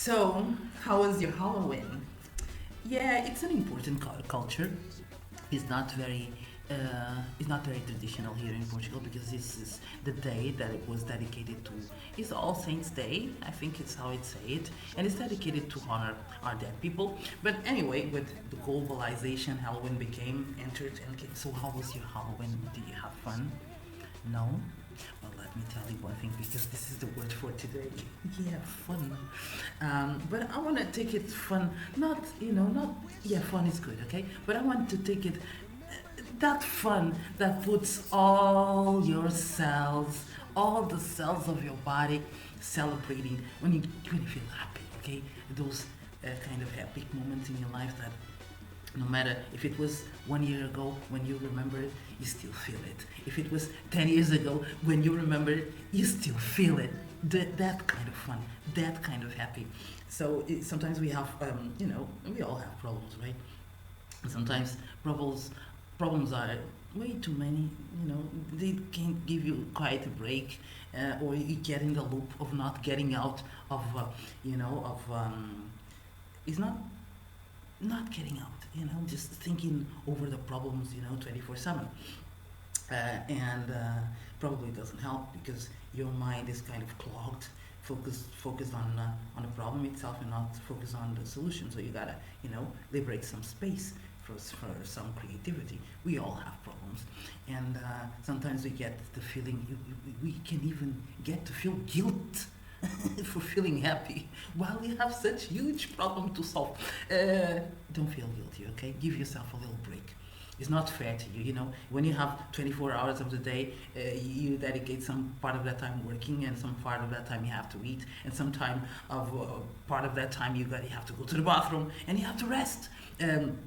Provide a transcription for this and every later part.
So, how was your Halloween? Yeah, it's an important culture. It's not very traditional here in Portugal because this is the day that it was dedicated to. It's All Saints Day, I think it's how it say it, and it's dedicated to honor our dead people. But anyway, with the globalization, Halloween became entered. And so, how was your Halloween? Did you have fun? No? Well, let me tell you one thing because this is the word for today. Yeah, fun. But I want to take it fun, yeah, fun is good, okay? But I want to take it that fun that puts all your cells, all the cells of your body celebrating when you feel happy, okay? Those kind of epic moments in your life that no matter if it was 1 year ago when you remember it, you still feel it. If it was 10 years ago when you remember it, you still feel it. That kind of fun, that kind of happy. So sometimes we have, we all have problems, right? Sometimes problems are way too many. They can't give you quite a break, or you get in the loop of not getting out of, it's not getting out, just thinking over the problems, 24/7. And Probably doesn't help because your mind is kind of clogged, focused on the problem itself and not focused on the solution. So you gotta, liberate some space for some creativity. We all have problems, and sometimes we get the feeling we can even get to feel guilt for feeling happy while you have such huge problem to solve. Don't feel guilty, okay? Give yourself a little break. It's not fair to you, when you have 24 hours of the day, you dedicate some part of that time working, and some part of that time you have to eat, and some time of part of that time you have to go to the bathroom and you have to rest. And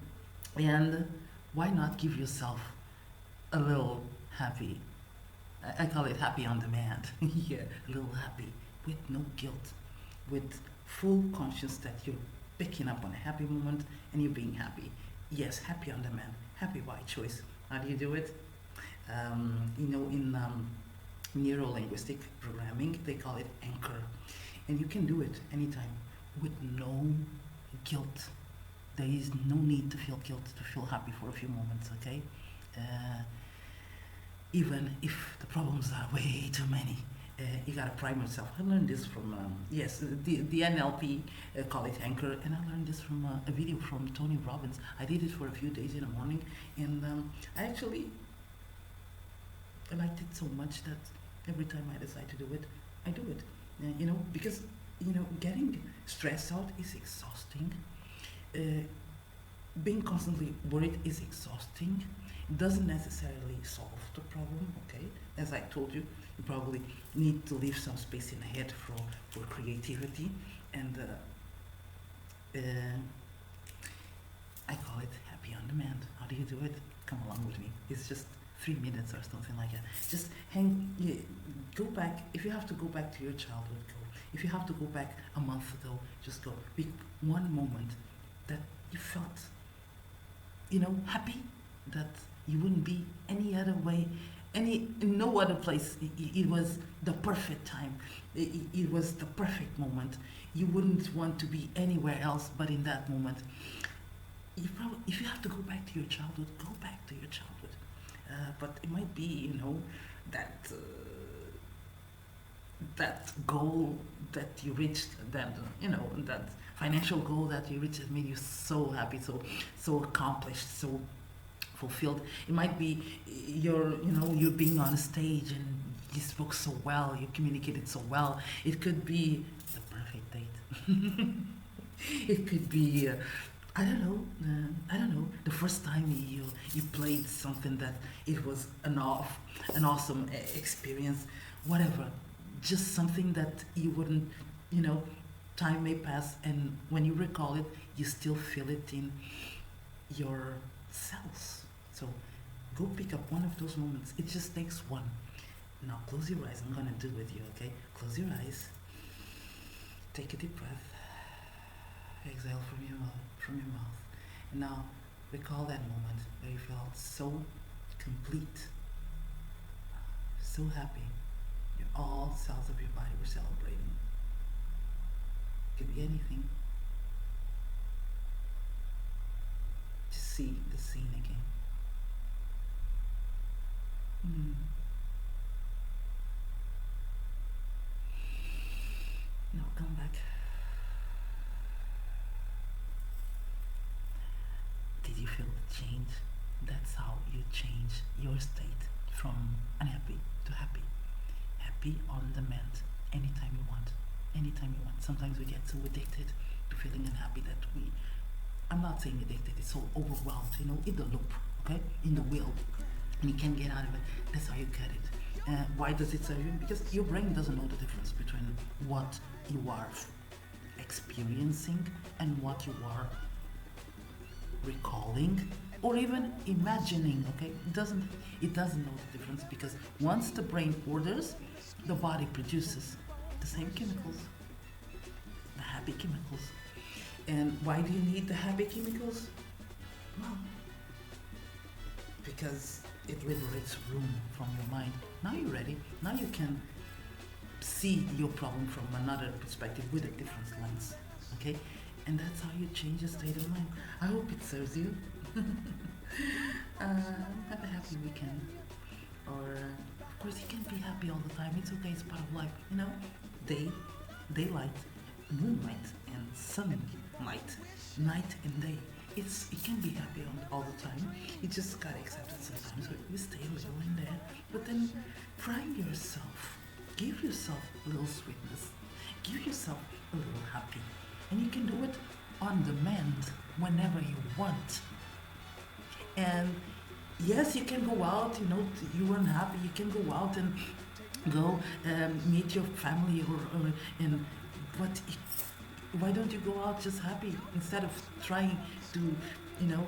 why not give yourself a little happy? I call it happy on demand. Yeah, a little happy with no guilt, with full conscious that you're picking up on a happy moment and you're being happy. Yes, happy on demand, happy by choice. How do you do it? In neuro-linguistic programming, they call it anchor. And you can do it anytime with no guilt. There is no need to feel guilt to feel happy for a few moments, okay? Uh, Even if the problems are way too many, you gotta prime yourself. I learned this from the NLP call it anchor, and I learned this from a video from Tony Robbins. I did it for a few days in the morning, and I liked it so much that every time I decide to do it, I do it. Because getting stressed out is exhausting. Uh, Being constantly worried is exhausting. It doesn't necessarily solve the problem, okay? As I told you, you probably need to leave some space in the head for creativity. And I call it happy on demand. How do you do it? Come along with me. It's just 3 minutes or something like that. Just go back. If you have to go back to your childhood, go. If you have to go back a month ago, just go. Pick one moment that you felt happy, that you wouldn't be any other way, in no other place. It was the perfect time. It was the perfect moment. You wouldn't want to be anywhere else but in that moment. If you have to go back to your childhood, go back to your childhood. But it might be, that that goal that you reached, that financial goal that you reached that made you so happy, so accomplished, so fulfilled. It might be you're being on a stage and you spoke so well, you communicated so well. It could be the perfect date. It could be I don't know, the first time you played something that it was an awesome experience, whatever. Just something that you wouldn't, time may pass, and when you recall it, you still feel it in your cells. So go pick up one of those moments. It just takes one. Now close your eyes. I'm gonna do it with you, okay? Close your eyes. Take a deep breath. Exhale from your mouth. And now recall that moment where you felt so complete, so happy. All cells of your body were celebrating. Could be anything. Just see the scene again. Mm. Now come back. Did you feel the change? That's how you change your state from unhappy to happy. Happy on demand, anytime you want. Anytime you want. Sometimes we get so addicted to feeling unhappy that I'm not saying addicted, it's so overwhelmed, in the loop, okay? In the wheel. And you can't get out of it. That's how you get it. Why does it serve you? Because your brain doesn't know the difference between what you are experiencing and what you are recalling or even imagining. Okay, it doesn't know the difference, because once the brain orders, the body produces the same chemicals, the happy chemicals. And why do you need the happy chemicals? Well, because it liberates room from your mind. Now you're ready. Now you can see your problem from another perspective with a different lens. Okay? And that's how you change your state of mind. I hope it serves you. Have a happy weekend. Or, of course, you can't be happy all the time. It's okay, it's part of life. Day, daylight, moonlight, and sunlight, night and day. It can be happy all the time. You just gotta accept it sometimes. You stay a little in there, but then prime yourself. Give yourself a little sweetness. Give yourself a little happy, and you can do it on demand whenever you want. And yes, you can go out. You're unhappy. You can go out and go meet your family, or and but why don't you go out just happy instead of trying to you know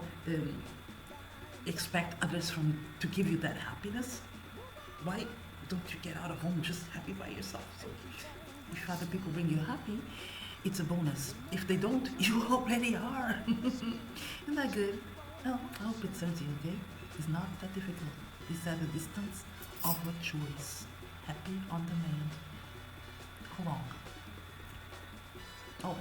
expect others to give you that happiness? Why don't you get out of home just happy by yourself? So if other people bring you happy, it's a bonus. If they don't, you already are. Isn't that good? Well, I hope it serves you. Okay, it's not that difficult. It's at a distance of a choice. Happy on demand. How long? Oh,